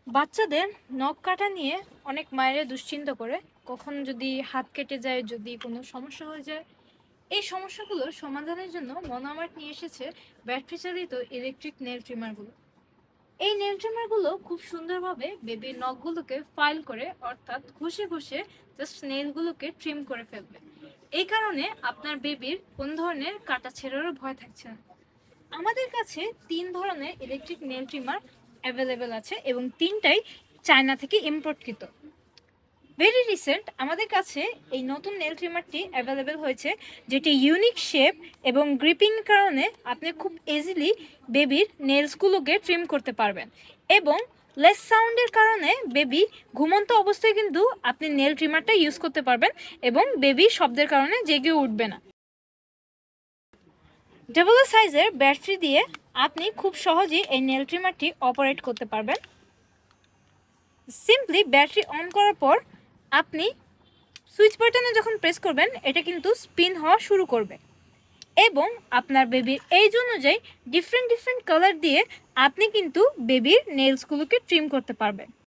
বাচ্চাদের নখ কাটা নিয়ে অনেক মায়েরা দুশ্চিন্তা করে, কখন যদি হাত কেটে যায়, যদি কোনো সমস্যা হয়ে যায়। এই সমস্যাগুলো সমাধানের জন্য মনোমার্ট নিয়ে এসেছে ব্যাটারি চালিত ইলেকট্রিক নেল ট্রিমারগুলো। এই নেল ট্রিমারগুলো খুব সুন্দরভাবে বেবির নখগুলোকে ফাইল করে, অর্থাৎ ঘষে ঘষে জাস্ট নেলগুলোকে ট্রিম করে ফেলবে। এই কারণে আপনার বেবির কোন ধরনের কাটা ছেঁড়ারও ভয় থাকছে না। আমাদের কাছে 3 ধরনের ইলেকট্রিক নেল ট্রিমার অ্যাভেলেবেল আছে এবং তিনটাই চায়না থেকে ইম্পোর্টকৃত। ভেরি রিসেন্ট আমাদের কাছে এই নতুন নেল ট্রিমারটি অ্যাভেলেবেল হয়েছে, যেটি ইউনিক শেপ এবং গ্রিপিং কারণে আপনি খুব ইজিলি বেবির নেলসগুলোকে ট্রিম করতে পারবেন এবং লেস সাউন্ডের কারণে বেবি ঘুমন্ত অবস্থায় কিন্তু আপনি নেল ট্রিমারটা ইউজ করতে পারবেন এবং বেবি শব্দের কারণে জেগে উঠবে না। ডাবল সাইজের ব্যাটারি দিয়ে আপনি খুব সহজেই এই নেল ট্রিমারটি অপারেট করতে পারবেন। সিম্পলি ব্যাটারি অন করার পর আপনি সুইচ বাটনে যখন প্রেস করবেন, এটা কিন্তু স্পিন হওয়া শুরু করবে এবং আপনার বেবির এইজ অনুযায়ী ডিফারেন্ট কালার দিয়ে আপনি কিন্তু বেবির নেলসগুলোকে ট্রিম করতে পারবেন।